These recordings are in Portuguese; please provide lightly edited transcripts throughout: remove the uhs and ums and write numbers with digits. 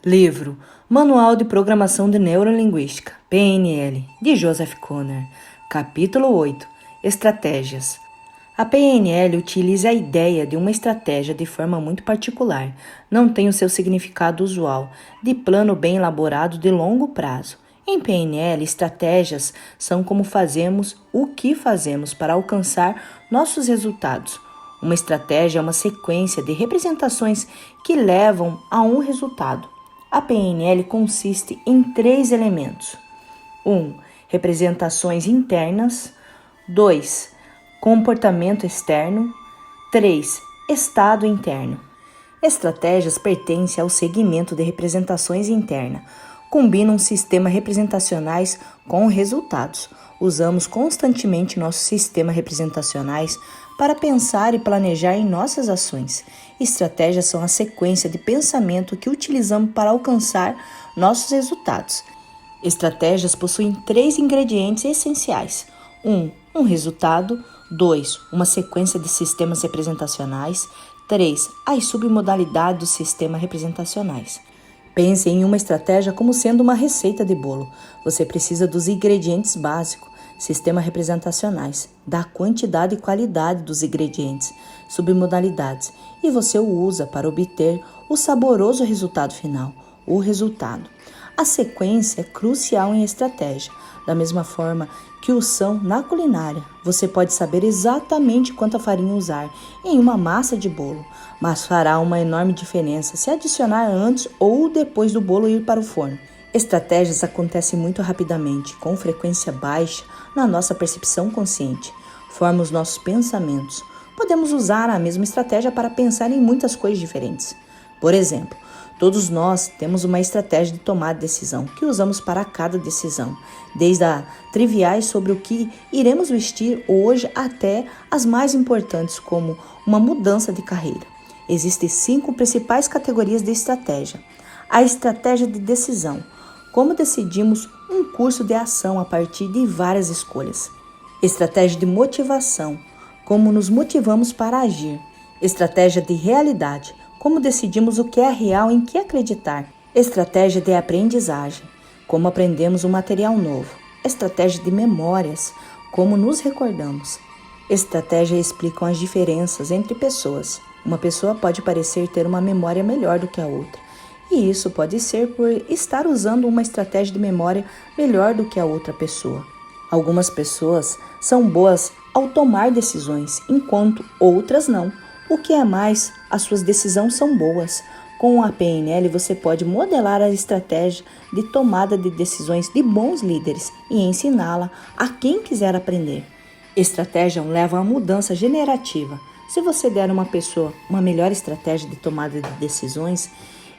Livro Manual de Programação de Neurolinguística, PNL, de Joseph Conner. Capítulo 8. Estratégias. A PNL utiliza a ideia de uma estratégia de forma muito particular. Não tem o seu significado usual, de plano bem elaborado de longo prazo. Em PNL, estratégias são como fazemos o que fazemos para alcançar nossos resultados. Uma estratégia é uma sequência de representações que levam a um resultado. A PNL consiste em 3 elementos. 1. Representações internas. 2. Comportamento externo. 3. Estado interno. Estratégias pertencem ao segmento de representações internas. Combinam sistemas representacionais com resultados. Usamos constantemente nossos sistemas representacionais para pensar e planejar em nossas ações. Estratégias são a sequência de pensamento que utilizamos para alcançar nossos resultados. Estratégias possuem 3 ingredientes essenciais. 1. Um resultado. 2. Uma sequência de sistemas representacionais. 3. As submodalidades dos sistemas representacionais. Pense em uma estratégia como sendo uma receita de bolo. Você precisa dos ingredientes básicos, sistemas representacionais, da quantidade e qualidade dos ingredientes, submodalidades, e você o usa para obter o saboroso resultado final, o resultado. A sequência é crucial em estratégia, da mesma forma que o são na culinária. Você pode saber exatamente quanta farinha usar em uma massa de bolo, mas fará uma enorme diferença se adicionar antes ou depois do bolo ir para o forno. Estratégias acontecem muito rapidamente, com frequência baixa na nossa percepção consciente. Formam os nossos pensamentos. Podemos usar a mesma estratégia para pensar em muitas coisas diferentes. Por exemplo, todos nós temos uma estratégia de tomar decisão que usamos para cada decisão, desde as triviais sobre o que iremos vestir hoje até as mais importantes, como uma mudança de carreira. Existem 5 principais categorias de estratégia. A estratégia de decisão. Como decidimos um curso de ação a partir de várias escolhas. Estratégia de motivação. Como nos motivamos para agir. Estratégia de realidade. Como decidimos o que é real e em que acreditar. Estratégia de aprendizagem. Como aprendemos um material novo. Estratégia de memórias. Como nos recordamos. Estratégia explicam as diferenças entre pessoas. Uma pessoa pode parecer ter uma memória melhor do que a outra. E isso pode ser por estar usando uma estratégia de memória melhor do que a outra pessoa. Algumas pessoas são boas ao tomar decisões, enquanto outras não. O que é mais, as suas decisões são boas. Com a PNL você pode modelar a estratégia de tomada de decisões de bons líderes e ensiná-la a quem quiser aprender. Estratégia leva a mudança generativa. Se você der a uma pessoa uma melhor estratégia de tomada de decisões,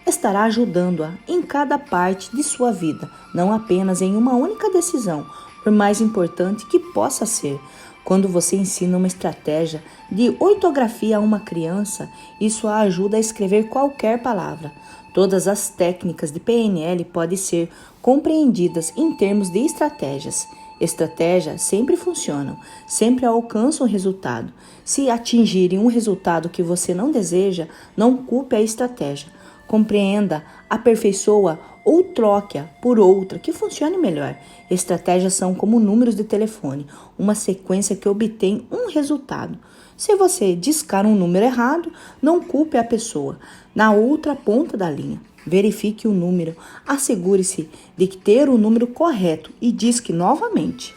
estará ajudando-a em cada parte de sua vida, não apenas em uma única decisão, por mais importante que possa ser. Quando você ensina uma estratégia de ortografia a uma criança, isso a ajuda a escrever qualquer palavra. Todas as técnicas de PNL podem ser compreendidas em termos de estratégias. Estratégias sempre funcionam, sempre alcançam o resultado. Se atingirem um resultado que você não deseja, não culpe a estratégia. Compreenda, aperfeiçoa ou troque-a por outra que funcione melhor. Estratégias são como números de telefone, uma sequência que obtém um resultado. Se você discar um número errado, não culpe a pessoa na outra ponta da linha. Verifique o número, assegure-se de ter o número correto e disque novamente.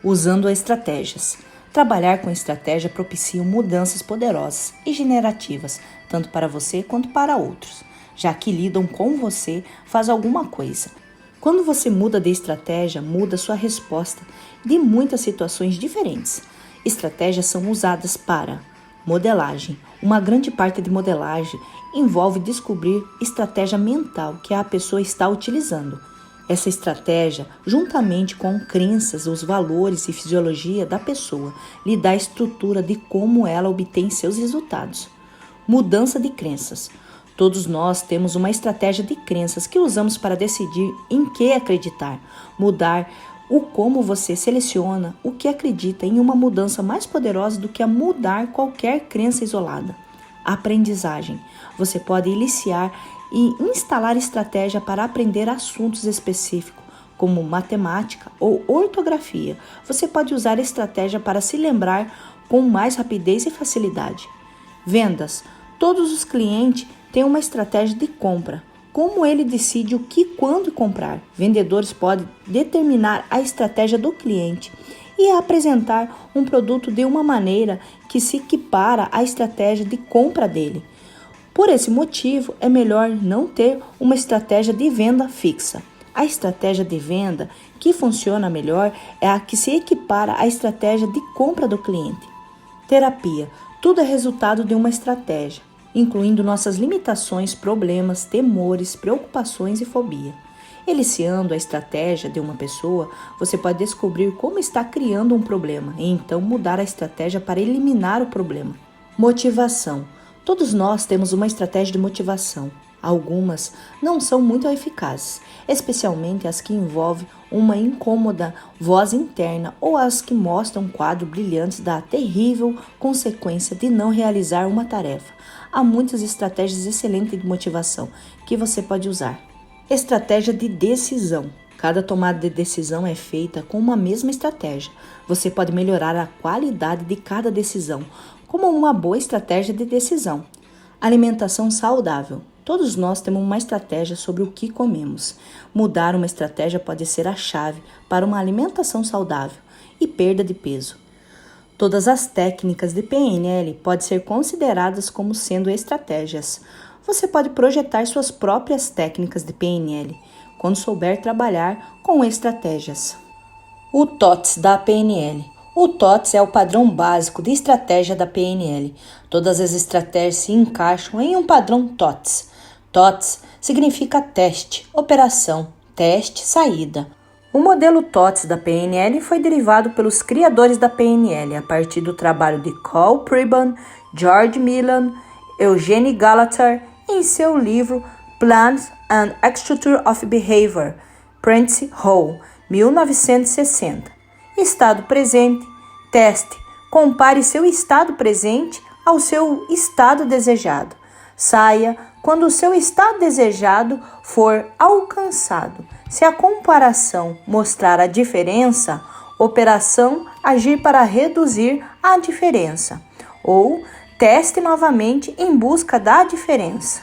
Usando estratégias. Trabalhar com estratégia propicia mudanças poderosas e generativas, tanto para você quanto para outros. Já que lidam com você, faz alguma coisa. Quando você muda de estratégia, muda sua resposta de muitas situações diferentes. Estratégias são usadas para modelagem. Uma grande parte de modelagem envolve descobrir estratégia mental que a pessoa está utilizando. Essa estratégia, juntamente com crenças, os valores e fisiologia da pessoa, lhe dá a estrutura de como ela obtém seus resultados. Mudança de crenças. Todos nós temos uma estratégia de crenças que usamos para decidir em que acreditar, mudar o como você seleciona o que acredita em uma mudança mais poderosa do que a mudar qualquer crença isolada. Aprendizagem. Você pode iniciar e instalar estratégia para aprender assuntos específicos, como matemática ou ortografia. Você pode usar estratégia para se lembrar com mais rapidez e facilidade. Vendas. Todos os clientes têm uma estratégia de compra. Como ele decide o que e quando comprar? Vendedores podem determinar a estratégia do cliente e apresentar um produto de uma maneira que se equipara à estratégia de compra dele. Por esse motivo, é melhor não ter uma estratégia de venda fixa. A estratégia de venda que funciona melhor é a que se equipara à estratégia de compra do cliente. Terapia. Tudo é resultado de uma estratégia, incluindo nossas limitações, problemas, temores, preocupações e fobia. Iniciando a estratégia de uma pessoa, você pode descobrir como está criando um problema e então mudar a estratégia para eliminar o problema. Motivação. Todos nós temos uma estratégia de motivação. Algumas não são muito eficazes, especialmente as que envolvem uma incômoda voz interna ou as que mostram quadros brilhantes da terrível consequência de não realizar uma tarefa. Há muitas estratégias excelentes de motivação que você pode usar. Estratégia de decisão. Cada tomada de decisão é feita com uma mesma estratégia. Você pode melhorar a qualidade de cada decisão, como uma boa estratégia de decisão. Alimentação saudável. Todos nós temos uma estratégia sobre o que comemos. Mudar uma estratégia pode ser a chave para uma alimentação saudável e perda de peso. Todas as técnicas de PNL podem ser consideradas como sendo estratégias. Você pode projetar suas próprias técnicas de PNL quando souber trabalhar com estratégias. O TOTS da PNL. O TOTS é o padrão básico de estratégia da PNL. Todas as estratégias se encaixam em um padrão TOTS. TOTS significa teste, operação, teste, saída. O modelo TOTS da PNL foi derivado pelos criadores da PNL a partir do trabalho de Carl Pribban, George Millan, Eugene Gallater em seu livro Plans and Structure of Behavior, Prentice Hall, 1960. Estado presente, teste, compare seu estado presente ao seu estado desejado. Saia quando o seu estado desejado for alcançado. Se a comparação mostrar a diferença, operação agir para reduzir a diferença. Ou teste novamente em busca da diferença.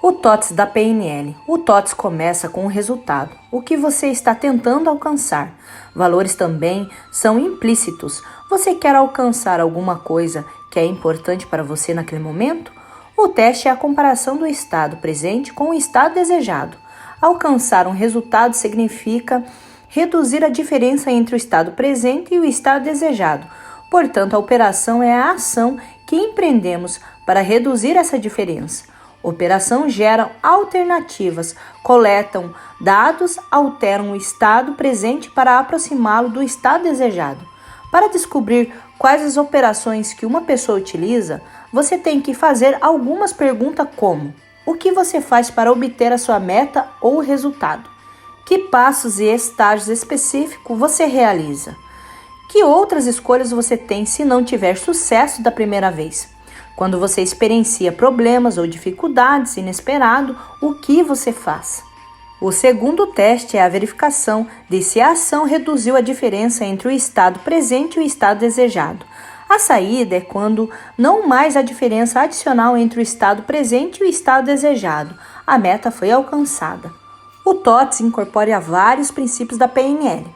O TOTS da PNL. O TOTS começa com o resultado, o que você está tentando alcançar. Valores também são implícitos. Você quer alcançar alguma coisa que é importante para você naquele momento? O teste é a comparação do estado presente com o estado desejado. Alcançar um resultado significa reduzir a diferença entre o estado presente e o estado desejado. Portanto, a operação é a ação que empreendemos para reduzir essa diferença. Operação gera alternativas, coletam dados, alteram o estado presente para aproximá-lo do estado desejado. Para descobrir quais as operações que uma pessoa utiliza, você tem que fazer algumas perguntas como: o que você faz para obter a sua meta ou resultado? Que passos e estágios específicos você realiza? Que outras escolhas você tem se não tiver sucesso da primeira vez? Quando você experiencia problemas ou dificuldades inesperadas, o que você faz? O segundo teste é a verificação de se a ação reduziu a diferença entre o estado presente e o estado desejado. A saída é quando não mais há diferença adicional entre o estado presente e o estado desejado. A meta foi alcançada. O TOTS incorpora vários princípios da PNL.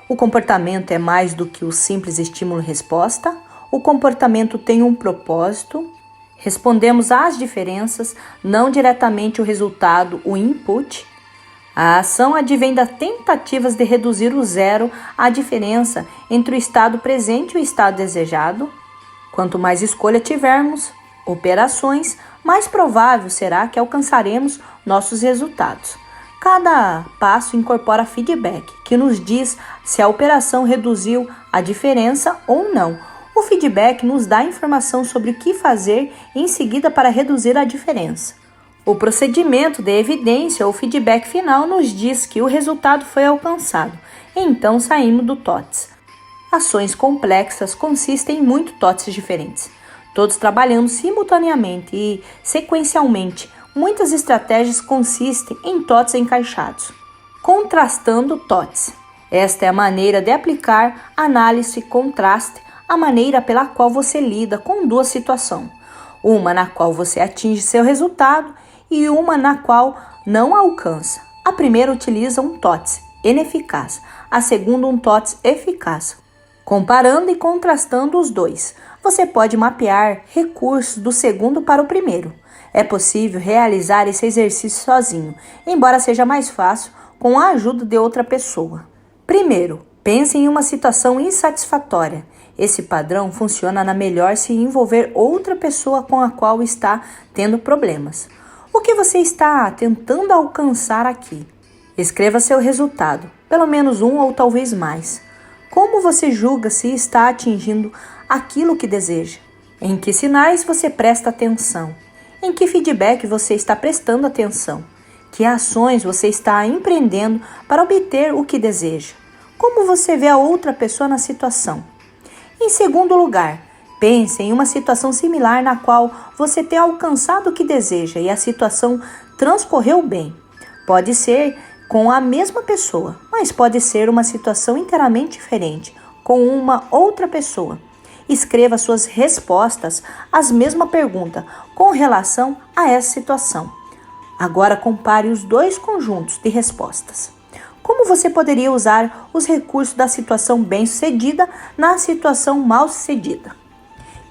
O comportamento é mais do que o simples estímulo-resposta. O comportamento tem um propósito. Respondemos às diferenças, não diretamente o resultado, o input. A ação advém das tentativas de reduzir o zero a diferença entre o estado presente e o estado desejado. Quanto mais escolha tivermos, operações, mais provável será que alcançaremos nossos resultados. Cada passo incorpora feedback, que nos diz se a operação reduziu a diferença ou não. O feedback nos dá informação sobre o que fazer em seguida para reduzir a diferença. O procedimento de evidência ou feedback final nos diz que o resultado foi alcançado. Então saímos do TOTS. Ações complexas consistem em muitos TOTS diferentes. Todos trabalhando simultaneamente e sequencialmente, Muitas estratégias consistem em TOTS encaixados. Contrastando TOTS. Esta é a maneira de aplicar análise e contraste, a maneira pela qual você lida com duas situações. Uma na qual você atinge seu resultado e uma na qual não alcança. A primeira utiliza um TOTS ineficaz, a segunda um TOTS eficaz. Comparando e contrastando os dois, você pode mapear recursos do segundo para o primeiro. É possível realizar esse exercício sozinho, embora seja mais fácil com a ajuda de outra pessoa. Primeiro, pense em uma situação insatisfatória. Esse padrão funciona na melhor se envolver outra pessoa com a qual está tendo problemas. O que você está tentando alcançar aqui? Escreva seu resultado, pelo menos um ou talvez mais. Como você julga se está atingindo aquilo que deseja? Em que sinais você presta atenção? Em que feedback você está prestando atenção? Que ações você está empreendendo para obter o que deseja? Como você vê a outra pessoa na situação? Em segundo lugar, pense em uma situação similar na qual você tem alcançado o que deseja e a situação transcorreu bem. Pode ser com a mesma pessoa, mas pode ser uma situação inteiramente diferente, com uma outra pessoa. Escreva suas respostas às mesmas perguntas com relação a essa situação. Agora compare os dois conjuntos de respostas. Como você poderia usar os recursos da situação bem-sucedida na situação mal-sucedida?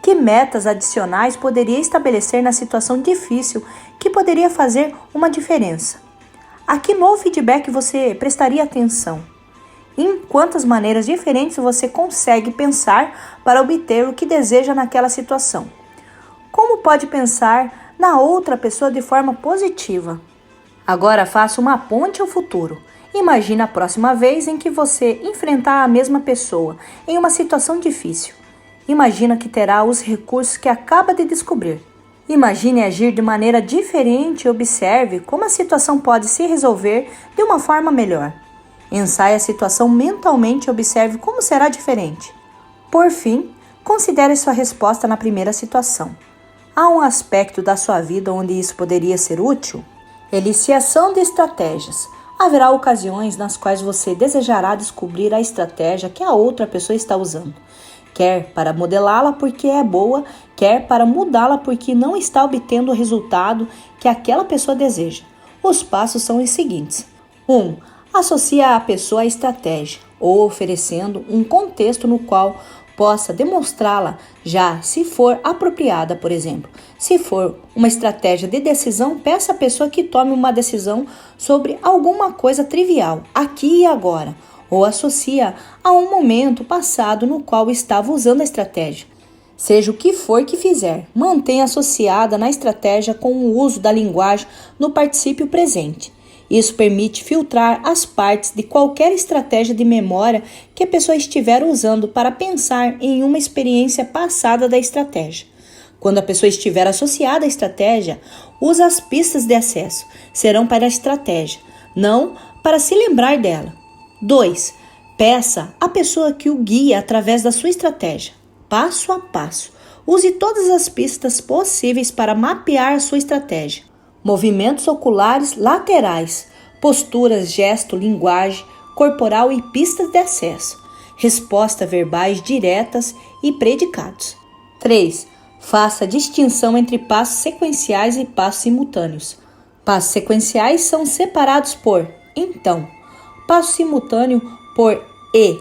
Que metas adicionais poderia estabelecer na situação difícil que poderia fazer uma diferença? A que novo feedback você prestaria atenção? Em quantas maneiras diferentes você consegue pensar para obter o que deseja naquela situação? Como pode pensar na outra pessoa de forma positiva? Agora faça uma ponte ao futuro. Imagine a próxima vez em que você enfrentar a mesma pessoa em uma situação difícil. Imagina que terá os recursos que acaba de descobrir. Imagine agir de maneira diferente e observe como a situação pode se resolver de uma forma melhor. Ensaie a situação mentalmente e observe como será diferente. Por fim, considere sua resposta na primeira situação. Há um aspecto da sua vida onde isso poderia ser útil? Eliciação de estratégias. Haverá ocasiões nas quais você desejará descobrir a estratégia que a outra pessoa está usando. Quer para modelá-la porque é boa, quer para mudá-la porque não está obtendo o resultado que aquela pessoa deseja. Os passos são os seguintes. 1. Associa a pessoa à estratégia, ou oferecendo um contexto no qual possa demonstrá-la já, se for apropriada, por exemplo. Se for uma estratégia de decisão, peça à pessoa que tome uma decisão sobre alguma coisa trivial, aqui e agora, ou associa a um momento passado no qual estava usando a estratégia. Seja o que for que fizer, mantenha associada na estratégia com o uso da linguagem no particípio presente. Isso permite filtrar as partes de qualquer estratégia de memória que a pessoa estiver usando para pensar em uma experiência passada da estratégia. Quando a pessoa estiver associada à estratégia, use as pistas de acesso. Serão para a estratégia, não para se lembrar dela. 2. Peça à pessoa que o guie através da sua estratégia, passo a passo. Use todas as pistas possíveis para mapear a sua estratégia. Movimentos oculares laterais, posturas, gesto, linguagem corporal e pistas de acesso. Respostas verbais diretas e predicados. 3. Faça distinção entre passos sequenciais e passos simultâneos. Passos sequenciais são separados por então. Passo simultâneo por e.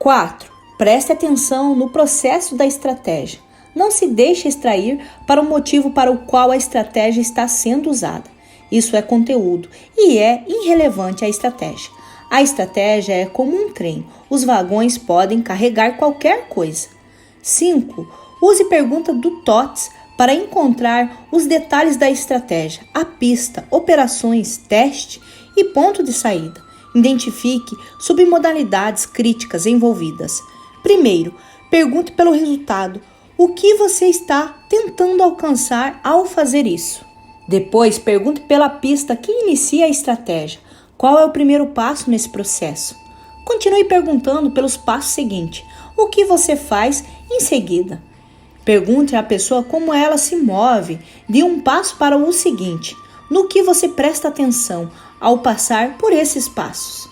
4. Preste atenção no processo da estratégia. Não se deixe extrair para o motivo para o qual a estratégia está sendo usada. Isso é conteúdo e é irrelevante à estratégia. A estratégia é como um trem. Os vagões podem carregar qualquer coisa. 5. Use pergunta do TOTS para encontrar os detalhes da estratégia, a pista, operações, teste e ponto de saída. Identifique submodalidades críticas envolvidas. Primeiro, pergunte pelo resultado. O que você está tentando alcançar ao fazer isso? Depois, pergunte pela pista que inicia a estratégia. Qual é o primeiro passo nesse processo? Continue perguntando pelos passos seguintes. O que você faz em seguida? Pergunte à pessoa como ela se move de um passo para o seguinte. No que você presta atenção ao passar por esses passos?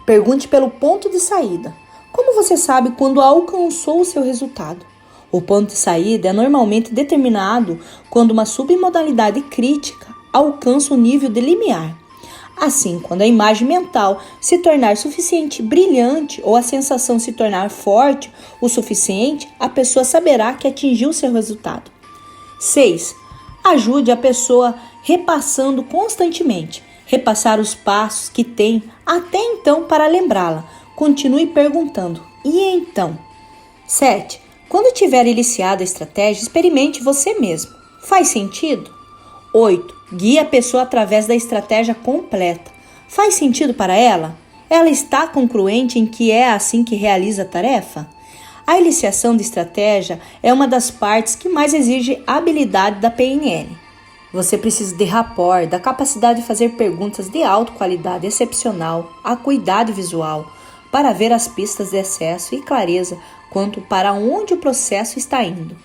Pergunte pelo ponto de saída. Como você sabe quando alcançou o seu resultado? O ponto de saída é normalmente determinado quando uma submodalidade crítica alcança o nível de limiar. Assim, quando a imagem mental se tornar suficiente brilhante ou a sensação se tornar forte o suficiente, a pessoa saberá que atingiu seu resultado. 6. Ajude a pessoa repassando constantemente. Repassar os passos que tem até então para lembrá-la. Continue perguntando. E então? 7. Quando tiver iniciado a estratégia, experimente você mesmo. Faz sentido? 8. Guie a pessoa através da estratégia completa. Faz sentido para ela? Ela está congruente em que é assim que realiza a tarefa? A iniciação de estratégia é uma das partes que mais exige habilidade da PNL. Você precisa de rapport, da capacidade de fazer perguntas de alta qualidade excepcional, acuidade visual, para ver as pistas de excesso e clareza quanto para onde o processo está indo.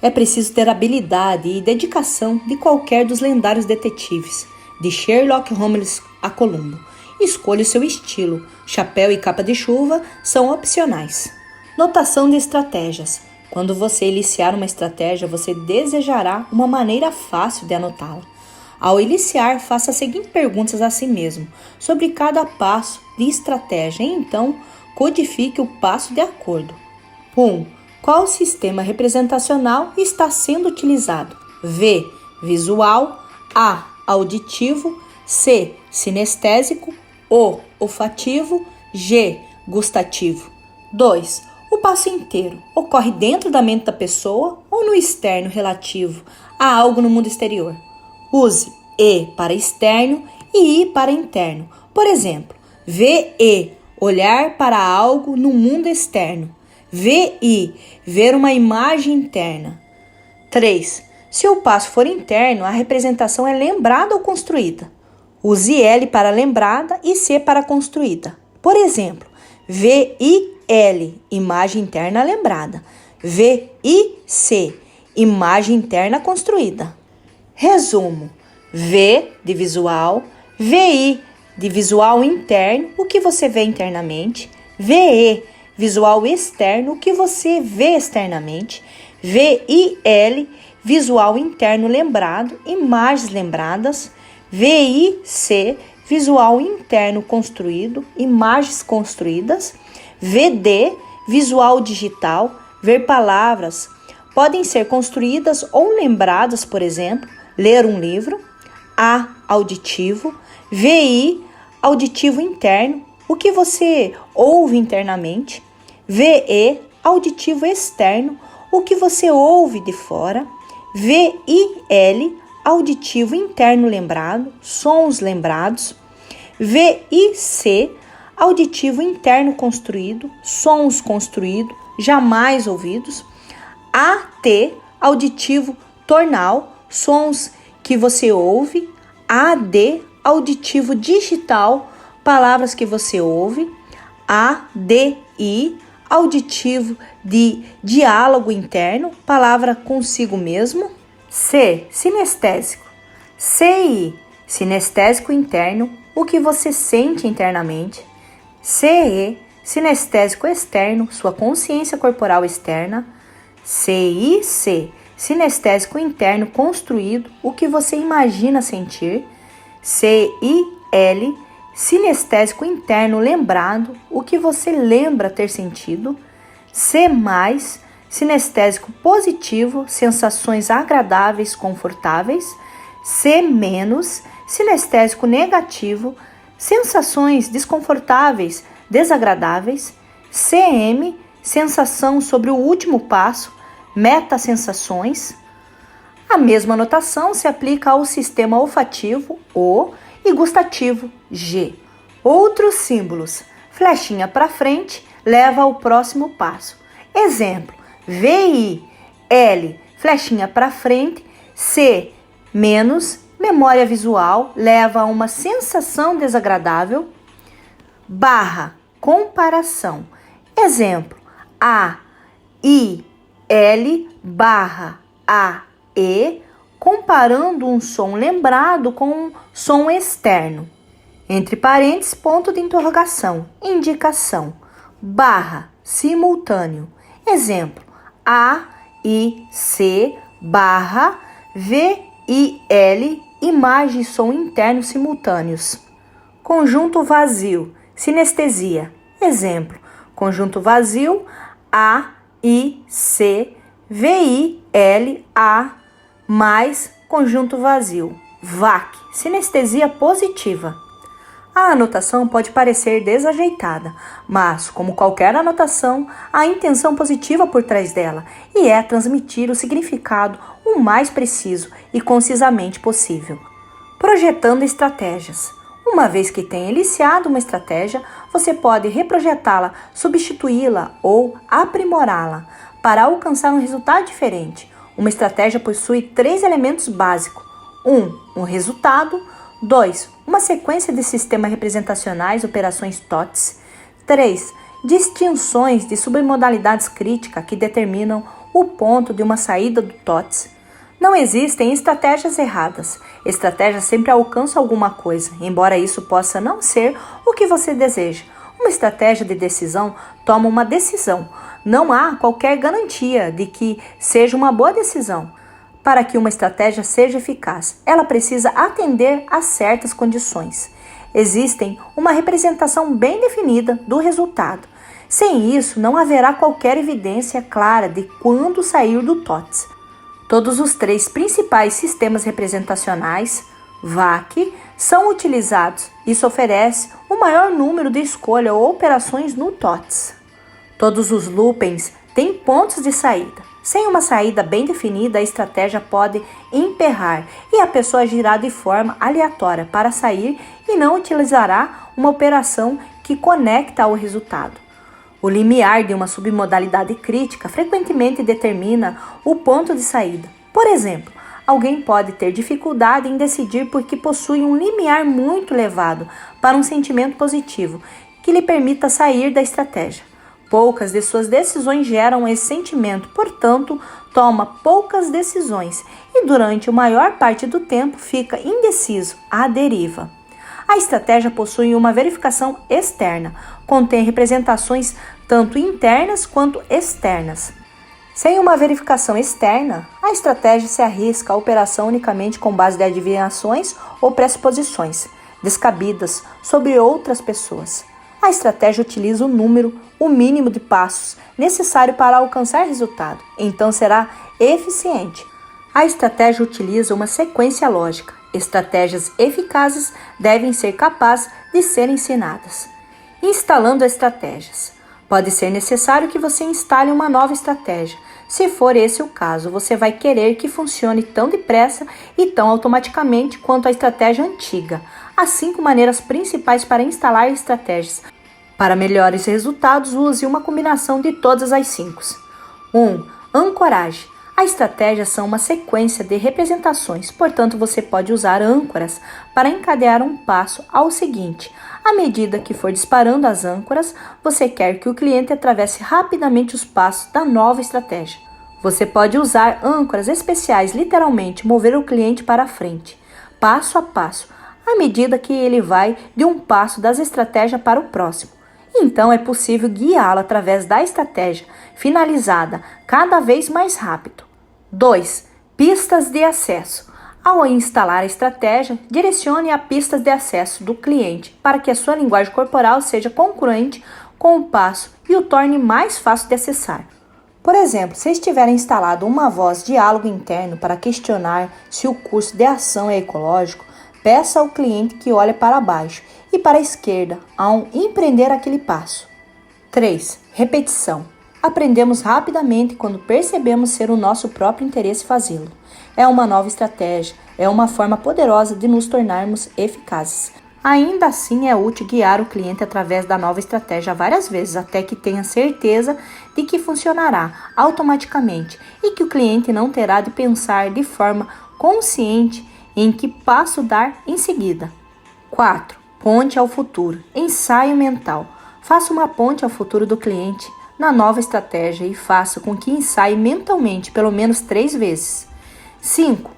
É preciso ter habilidade e dedicação de qualquer dos lendários detetives, de Sherlock Holmes a Columbo. Escolha o seu estilo. Chapéu e capa de chuva são opcionais. Notação de estratégias. Quando você iniciar uma estratégia, você desejará uma maneira fácil de anotá-la. Ao iniciar, faça as seguintes perguntas a si mesmo sobre cada passo de estratégia e então codifique o passo de acordo. 1. Qual sistema representacional está sendo utilizado? V. Visual. A. Auditivo. C. Sinestésico. O. Olfativo. G. Gustativo. 2. O passo inteiro ocorre dentro da mente da pessoa ou no externo relativo a algo no mundo exterior? Use E para externo e I para interno. Por exemplo, VE, olhar para algo no mundo externo. VI, ver uma imagem interna. 3. Se o passo for interno, a representação é lembrada ou construída. Use L para lembrada e C para construída. Por exemplo, VIL, imagem interna lembrada. VIC, imagem interna construída. Resumo: V de visual, VI de visual interno, o que você vê internamente. VE, visual externo, o que você vê externamente. VIL, visual interno lembrado, imagens lembradas. VIC, visual interno construído, imagens construídas. VD, visual digital, ver palavras. Podem ser construídas ou lembradas, por exemplo, ler um livro. A, auditivo. VI, auditivo interno, o que você ouve internamente. VE, auditivo externo, o que você ouve de fora. VIL, auditivo interno lembrado, sons lembrados. VIC, auditivo interno construído, sons construídos, jamais ouvidos. AT, auditivo tonal, sons que você ouve. AD, auditivo digital, palavras que você ouve. ADI, auditivo de diálogo interno, palavra consigo mesmo. C, sinestésico. CI, sinestésico interno, o que você sente internamente. CE, sinestésico externo, sua consciência corporal externa. CIC, sinestésico interno construído, o que você imagina sentir. CIL, sinestésico interno lembrado, o que você lembra ter sentido. C+, sinestésico positivo, sensações agradáveis, confortáveis. C-, sinestésico negativo, sensações desconfortáveis, desagradáveis. CM, sensação sobre o último passo, metasensações. A mesma notação se aplica ao sistema olfativo, O, e gustativo, G. Outros símbolos. Flechinha para frente leva ao próximo passo. Exemplo: VI, L, flechinha para frente. C-, memória visual, leva a uma sensação desagradável. Barra, comparação. Exemplo: A, I, L, barra, A, E, comparando um som lembrado com um som externo. Entre parênteses, ponto de interrogação, indicação, barra, simultâneo. Exemplo, A, I, C, barra, V, I, L, imagem e som interno simultâneos. Conjunto vazio, sinestesia. Exemplo, conjunto vazio, A, I, C, V, I, L, A, mais conjunto vazio, VAC, sinestesia positiva. A anotação pode parecer desajeitada, mas, como qualquer anotação, há a intenção positiva por trás dela e é transmitir o significado o mais preciso e concisamente possível. Projetando estratégias. Uma vez que tenha iniciado uma estratégia, você pode reprojetá-la, substituí-la ou aprimorá-la para alcançar um resultado diferente. Uma estratégia possui 3 elementos básicos. 1. Um resultado. 2. Uma sequência de sistemas representacionais, operações TOTS. 3. Distinções de submodalidades críticas que determinam o ponto de uma saída do TOTS. Não existem estratégias erradas. Estratégias sempre alcançam alguma coisa, embora isso possa não ser o que você deseja. Uma estratégia de decisão toma uma decisão. Não há qualquer garantia de que seja uma boa decisão. Para que uma estratégia seja eficaz, ela precisa atender a certas condições. Existem uma representação bem definida do resultado. Sem isso, não haverá qualquer evidência clara de quando sair do TOTS. Todos os 3 principais sistemas representacionais, VAC, são utilizados. Isso oferece o maior número de escolha ou operações no TOTS. Todos os loopings têm pontos de saída. Sem uma saída bem definida, a estratégia pode emperrar e a pessoa agirá de forma aleatória para sair e não utilizará uma operação que conecta ao resultado. O limiar de uma submodalidade crítica frequentemente determina o ponto de saída. Por exemplo, alguém pode ter dificuldade em decidir porque possui um limiar muito elevado para um sentimento positivo que lhe permita sair da estratégia. Poucas de suas decisões geram esse sentimento, portanto, toma poucas decisões e durante a maior parte do tempo fica indeciso, à deriva. A estratégia possui uma verificação externa, contém representações tanto internas quanto externas. Sem uma verificação externa, a estratégia se arrisca à operação unicamente com base de adivinhações ou pressuposições descabidas sobre outras pessoas. A estratégia utiliza o mínimo de passos necessário para alcançar resultado, então será eficiente. A estratégia utiliza uma sequência lógica. Estratégias eficazes devem ser capazes de ser ensinadas. Instalando estratégias. Pode ser necessário que você instale uma nova estratégia. Se for esse o caso, você vai querer que funcione tão depressa e tão automaticamente quanto a estratégia antiga. Há 5 maneiras principais para instalar estratégias. Para melhores resultados, use uma combinação de todas as 5. 1. Ancoragem. As estratégias são uma sequência de representações, portanto, você pode usar âncoras para encadear um passo ao seguinte. À medida que for disparando as âncoras, você quer que o cliente atravesse rapidamente os passos da nova estratégia. Você pode usar âncoras especiais, literalmente mover o cliente para a frente, passo a passo, à medida que ele vai de um passo das estratégias para o próximo. Então, é possível guiá-lo através da estratégia finalizada cada vez mais rápido. 2. Pistas de acesso. Ao instalar a estratégia, direcione a pistas de acesso do cliente para que a sua linguagem corporal seja congruente com o passo e o torne mais fácil de acessar. Por exemplo, se estiver instalado uma voz diálogo interno para questionar se o curso de ação é ecológico, peça ao cliente que olhe para baixo e para a esquerda ao empreender aquele passo. 3. Repetição. Aprendemos rapidamente quando percebemos ser o nosso próprio interesse fazê-lo. É uma nova estratégia, é uma forma poderosa de nos tornarmos eficazes. Ainda assim, é útil guiar o cliente através da nova estratégia várias vezes, até que tenha certeza de que funcionará automaticamente e que o cliente não terá de pensar de forma consciente em que passo dar em seguida. 4. Ponte ao futuro. Ensaio mental. Faça uma ponte ao futuro do cliente na nova estratégia e faça com que ensaie mentalmente pelo menos 3 vezes. 5.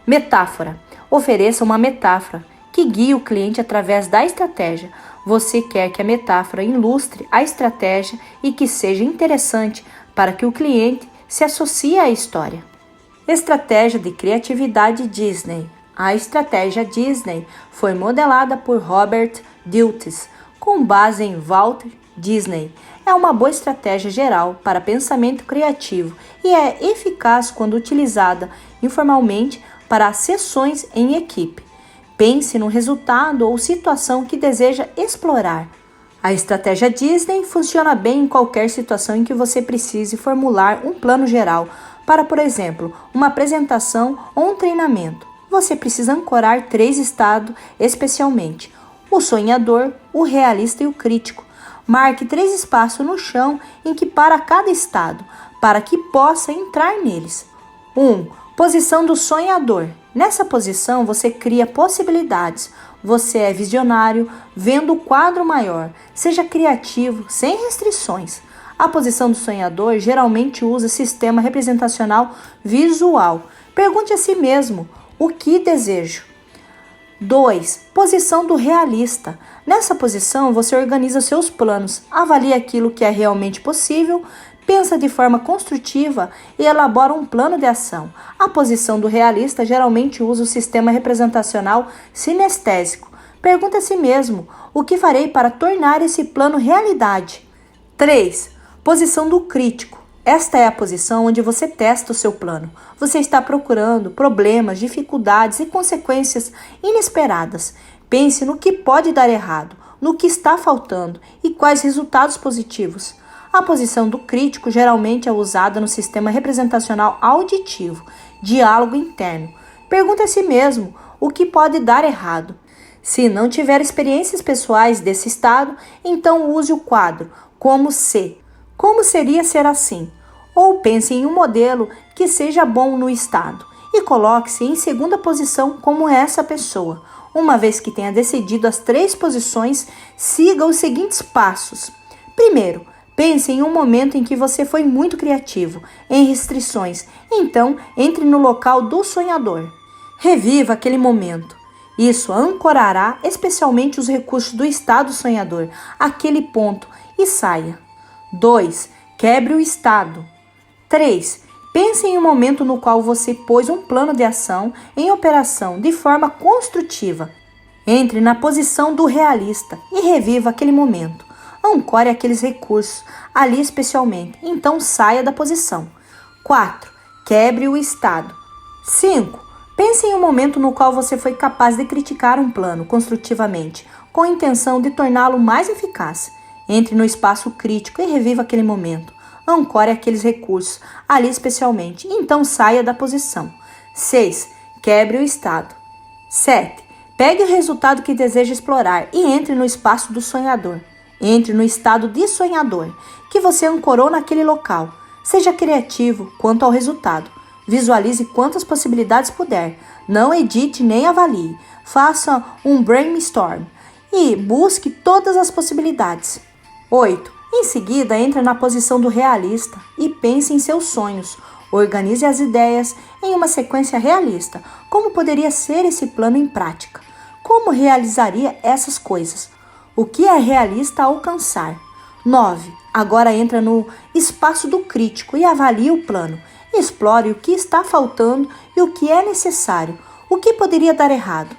Metáfora. Ofereça uma metáfora que guie o cliente através da estratégia. Você quer que a metáfora ilustre a estratégia e que seja interessante para que o cliente se associe à história. Estratégia de criatividade Disney. A estratégia Disney foi modelada por Robert Dilts, com base em Walt Disney. É uma boa estratégia geral para pensamento criativo e é eficaz quando utilizada informalmente para sessões em equipe. Pense no resultado ou situação que deseja explorar. A estratégia Disney funciona bem em qualquer situação em que você precise formular um plano geral para, por exemplo, uma apresentação ou um treinamento. Você precisa ancorar 3 estados especialmente: o sonhador, o realista e o crítico. Marque 3 espaços no chão em que para cada estado, para que possa entrar neles. 1. Posição do sonhador. Nessa posição, você cria possibilidades. Você é visionário, vendo o quadro maior. Seja criativo, sem restrições. A posição do sonhador geralmente usa sistema representacional visual. Pergunte a si mesmo: o que desejo? 2. Posição do realista. Nessa posição, você organiza seus planos, avalia aquilo que é realmente possível, pensa de forma construtiva e elabora um plano de ação. A posição do realista geralmente usa o sistema representacional sinestésico. Pergunta a si mesmo: o que farei para tornar esse plano realidade? 3. Posição do crítico. Esta é a posição onde você testa o seu plano. Você está procurando problemas, dificuldades e consequências inesperadas. Pense no que pode dar errado, no que está faltando e quais resultados positivos. A posição do crítico geralmente é usada no sistema representacional auditivo, diálogo interno. Pergunte a si mesmo o que pode dar errado. Se não tiver experiências pessoais desse estado, então use o quadro como se. Como seria ser assim? Ou pense em um modelo que seja bom no estado e coloque-se em segunda posição como essa pessoa. Uma vez que tenha decidido as 3 posições, siga os seguintes passos. Primeiro, pense em um momento em que você foi muito criativo, em restrições. Então, entre no local do sonhador. Reviva aquele momento. Isso ancorará especialmente os recursos do estado sonhador, aquele ponto, e saia. 2. Quebre o estado. 3. Pense em um momento no qual você pôs um plano de ação em operação de forma construtiva. Entre na posição do realista e reviva aquele momento. Ancore aqueles recursos ali especialmente, então saia da posição. 4. Quebre o estado. 5. Pense em um momento no qual você foi capaz de criticar um plano construtivamente, com a intenção de torná-lo mais eficaz. Entre no espaço crítico e reviva aquele momento. Ancore aqueles recursos, ali especialmente, então saia da posição. 6. Quebre o estado. 7. Pegue o resultado que deseja explorar e entre no espaço do sonhador. Entre no estado de sonhador, que você ancorou naquele local. Seja criativo quanto ao resultado. Visualize quantas possibilidades puder. Não edite nem avalie. Faça um brainstorm e busque todas as possibilidades. 8. Em seguida, entre na posição do realista e pense em seus sonhos. Organize as ideias em uma sequência realista. Como poderia ser esse plano em prática? Como realizaria essas coisas? O que é realista alcançar? 9. Agora entra no espaço do crítico e avalie o plano. Explore o que está faltando e o que é necessário. O que poderia dar errado?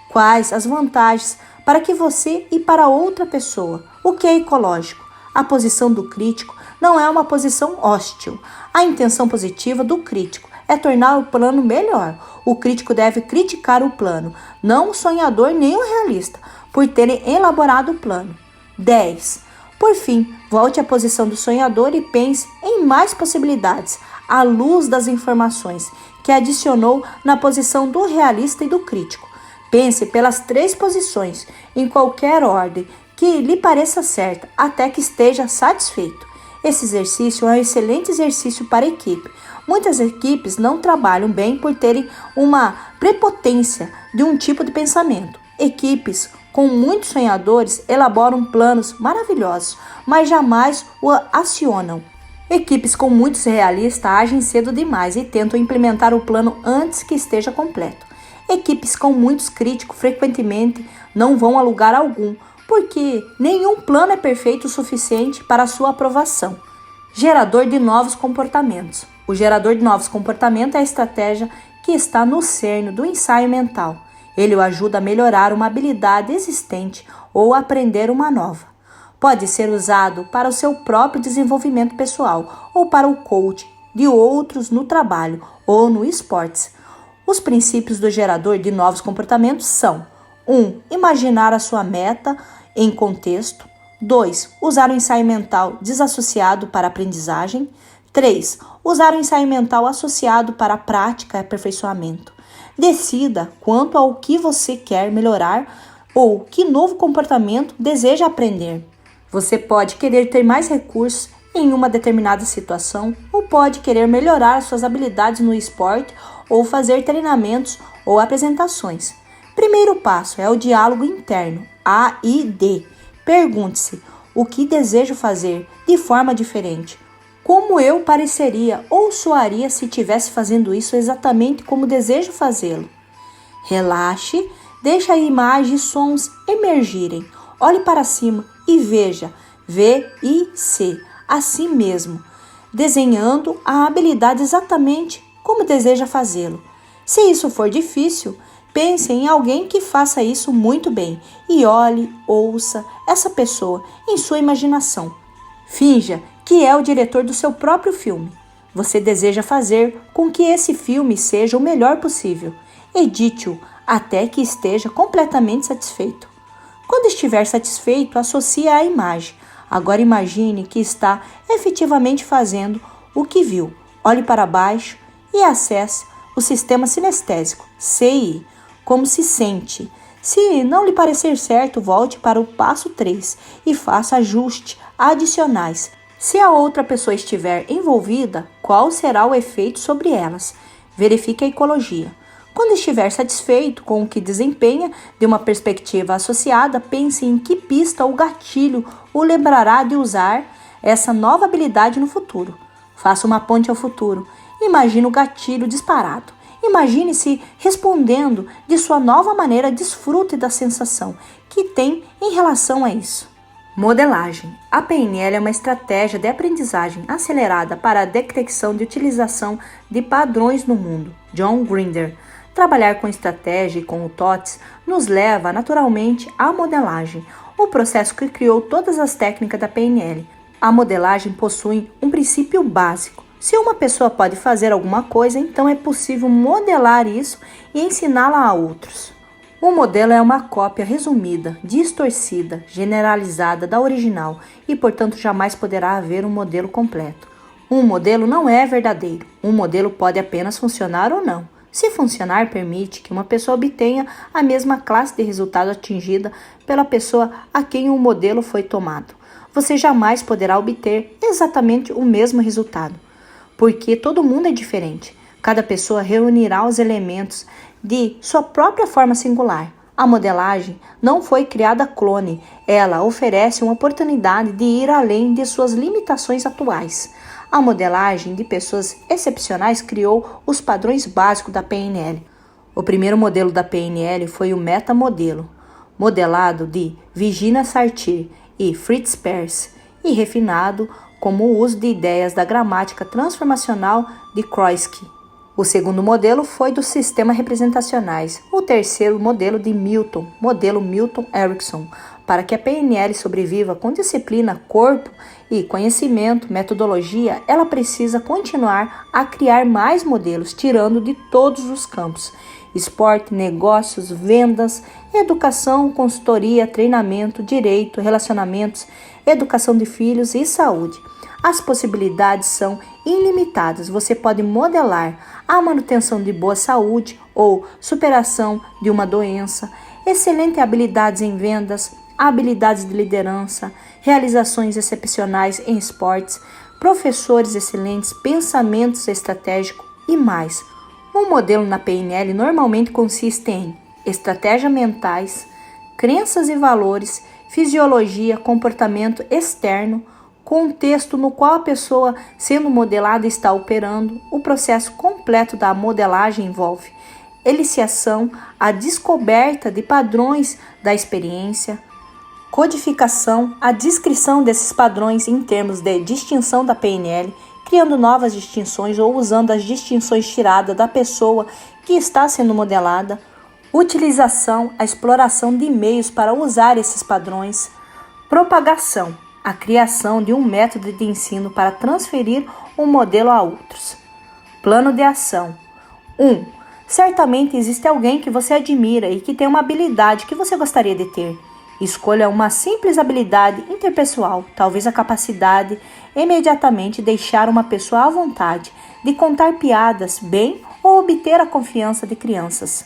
Quais as vantagens para que você e para outra pessoa? O que é ecológico? A posição do crítico não é uma posição hostil. A intenção positiva do crítico é tornar o plano melhor. O crítico deve criticar o plano, não o sonhador nem o realista, por terem elaborado o plano. 10. Por fim, volte à posição do sonhador e pense em mais possibilidades, à luz das informações que adicionou na posição do realista e do crítico. Pense pelas 3 posições, em qualquer ordem que lhe pareça certa, até que esteja satisfeito. Esse exercício é um excelente exercício para a equipe. Muitas equipes não trabalham bem por terem uma prepotência de um tipo de pensamento. Equipes com muitos sonhadores elaboram planos maravilhosos, mas jamais o acionam. Equipes com muitos realistas agem cedo demais e tentam implementar o plano antes que esteja completo. Equipes com muitos críticos frequentemente não vão a lugar algum, porque nenhum plano é perfeito o suficiente para sua aprovação. Gerador de novos comportamentos. O gerador de novos comportamentos é a estratégia que está no cerne do ensaio mental. Ele o ajuda a melhorar uma habilidade existente ou aprender uma nova. Pode ser usado para o seu próprio desenvolvimento pessoal ou para o coaching de outros no trabalho ou no esportes. Os princípios do gerador de novos comportamentos são: 1. Imaginar a sua meta em contexto. 2. Usar o ensaio mental desassociado para aprendizagem. 3. Usar o ensaio mental associado para prática e aperfeiçoamento. Decida quanto ao que você quer melhorar ou que novo comportamento deseja aprender. Você pode querer ter mais recursos em uma determinada situação ou pode querer melhorar suas habilidades no esporte ou fazer treinamentos ou apresentações. Primeiro passo é o diálogo interno, A e D. Pergunte-se: o que desejo fazer de forma diferente? Como eu pareceria ou soaria se estivesse fazendo isso exatamente como desejo fazê-lo? Relaxe, deixe a imagem e sons emergirem. Olhe para cima e veja, V-I-C, assim mesmo, desenhando a habilidade exatamente como deseja fazê-lo. Se isso for difícil, pense em alguém que faça isso muito bem e olhe, ouça essa pessoa em sua imaginação. Finja que é o diretor do seu próprio filme. Você deseja fazer com que esse filme seja o melhor possível. Edite-o até que esteja completamente satisfeito. Quando estiver satisfeito, associe a imagem. Agora imagine que está efetivamente fazendo o que viu. Olhe para baixo e acesse o sistema sinestésico, CI, como se sente. Se não lhe parecer certo, volte para o passo 3 e faça ajustes adicionais. Se a outra pessoa estiver envolvida, qual será o efeito sobre elas? Verifique a ecologia. Quando estiver satisfeito com o que desempenha de uma perspectiva associada, pense em que pista ou gatilho o lembrará de usar essa nova habilidade no futuro. Faça uma ponte ao futuro. Imagine o gatilho disparado. Imagine-se respondendo de sua nova maneira, desfrute da sensação que tem em relação a isso. Modelagem. A PNL é uma estratégia de aprendizagem acelerada para a detecção de utilização de padrões no mundo. John Grinder. Trabalhar com estratégia e com o TOTS nos leva naturalmente à modelagem, o processo que criou todas as técnicas da PNL. A modelagem possui um princípio básico. Se uma pessoa pode fazer alguma coisa, então é possível modelar isso e ensiná-la a outros. O modelo é uma cópia resumida, distorcida, generalizada da original e, portanto, jamais poderá haver um modelo completo. Um modelo não é verdadeiro. Um modelo pode apenas funcionar ou não. Se funcionar, permite que uma pessoa obtenha a mesma classe de resultado atingida pela pessoa a quem o modelo foi tomado. Você jamais poderá obter exatamente o mesmo resultado, porque todo mundo é diferente. Cada pessoa reunirá os elementos de sua própria forma singular. A modelagem não foi criada clone, ela oferece uma oportunidade de ir além de suas limitações atuais. A modelagem de pessoas excepcionais criou os padrões básicos da PNL. O primeiro modelo da PNL foi o metamodelo, modelado de Virginia Satir e Fritz Perls, e refinado como o uso de ideias da gramática transformacional de Kroisky. O segundo modelo foi dos sistemas representacionais. O terceiro modelo de Milton, modelo Milton-Erickson. Para que a PNL sobreviva com disciplina, corpo e conhecimento, metodologia, ela precisa continuar a criar mais modelos, tirando de todos os campos: esporte, negócios, vendas, educação, consultoria, treinamento, direito, relacionamentos, educação de filhos e saúde. As possibilidades são ilimitadas. Você pode modelar a manutenção de boa saúde ou superação de uma doença, excelentes habilidades em vendas, habilidades de liderança, realizações excepcionais em esportes, professores excelentes, pensamentos estratégicos e mais. Um modelo na PNL normalmente consiste em estratégias mentais, crenças e valores, fisiologia, comportamento externo, contexto no qual a pessoa sendo modelada está operando. O processo completo da modelagem envolve eliciação, a descoberta de padrões da experiência, codificação, a descrição desses padrões em termos de distinção da PNL, criando novas distinções ou usando as distinções tiradas da pessoa que está sendo modelada, utilização, a exploração de meios para usar esses padrões, propagação, a criação de um método de ensino para transferir um modelo a outros. Plano de ação. 1. Certamente existe alguém que você admira e que tem uma habilidade que você gostaria de ter. Escolha uma simples habilidade interpessoal, talvez a capacidade imediatamente deixar uma pessoa à vontade de contar piadas bem ou obter a confiança de crianças.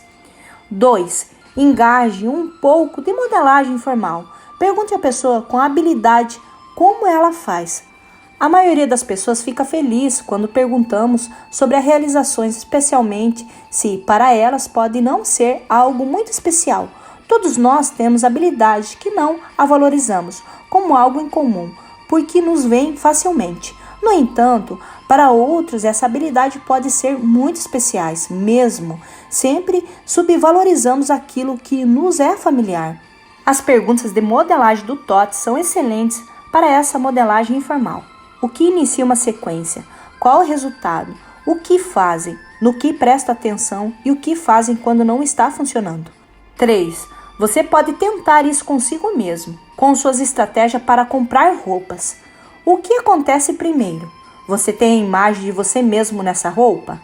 2. Engaje um pouco de modelagem informal. Pergunte à pessoa com habilidade como ela faz. A maioria das pessoas fica feliz quando perguntamos sobre as realizações, especialmente se para elas pode não ser algo muito especial. Todos nós temos habilidades que não a valorizamos como algo incomum, porque nos vem facilmente. No entanto, para outros essa habilidade pode ser muito especial, mesmo sempre subvalorizamos aquilo que nos é familiar. As perguntas de modelagem do TOT são excelentes para essa modelagem informal. O que inicia uma sequência? Qual o resultado? O que fazem? No que presta atenção e o que fazem quando não está funcionando? 3. Você pode tentar isso consigo mesmo, com suas estratégias para comprar roupas. O que acontece primeiro? Você tem a imagem de você mesmo nessa roupa?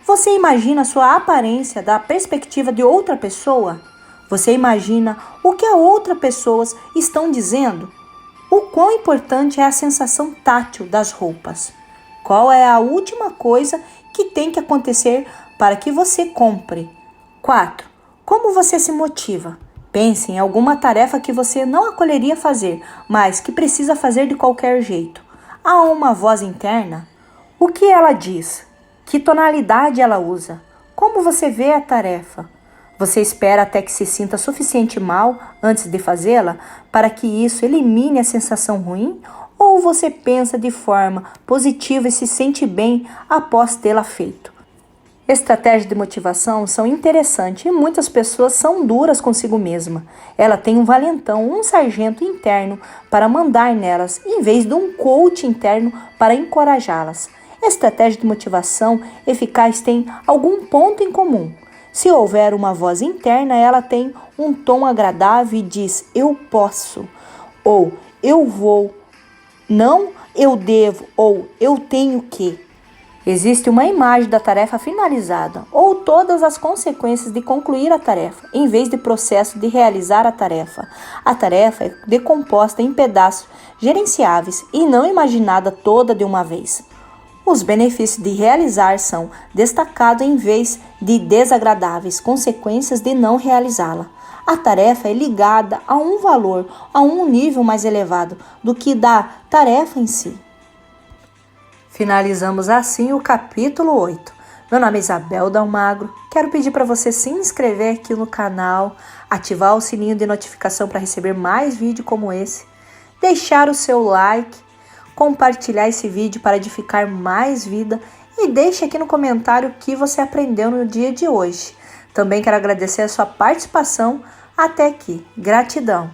Você imagina sua aparência da perspectiva de outra pessoa? Você imagina o que as outras pessoas estão dizendo? O quão importante é a sensação tátil das roupas? Qual é a última coisa que tem que acontecer para que você compre? 4. Como você se motiva? Pense em alguma tarefa que você não acolheria fazer, mas que precisa fazer de qualquer jeito. Há uma voz interna? O que ela diz? Que tonalidade ela usa? Como você vê a tarefa? Você espera até que se sinta suficiente mal antes de fazê-la para que isso elimine a sensação ruim? Ou você pensa de forma positiva e se sente bem após tê-la feito? Estratégias de motivação são interessantes e muitas pessoas são duras consigo mesma. Ela tem um valentão, um sargento interno para mandar nelas, em vez de um coach interno para encorajá-las. Estratégia de motivação eficaz tem algum ponto em comum. Se houver uma voz interna, ela tem um tom agradável e diz eu posso, ou eu vou, não eu devo, ou eu tenho que. Existe uma imagem da tarefa finalizada, ou todas as consequências de concluir a tarefa, em vez de processo de realizar a tarefa. A tarefa é decomposta em pedaços gerenciáveis e não imaginada toda de uma vez. Os benefícios de realizar são destacados em vez de desagradáveis consequências de não realizá-la. A tarefa é ligada a um valor, a um nível mais elevado do que da tarefa em si. Finalizamos assim o capítulo 8. Meu nome é Isabel Dalmagro. Quero pedir para você se inscrever aqui no canal, ativar o sininho de notificação para receber mais vídeos como esse, deixar o seu like, compartilhar esse vídeo para edificar mais vida e deixe aqui no comentário o que você aprendeu no dia de hoje. Também quero agradecer a sua participação até aqui. Gratidão!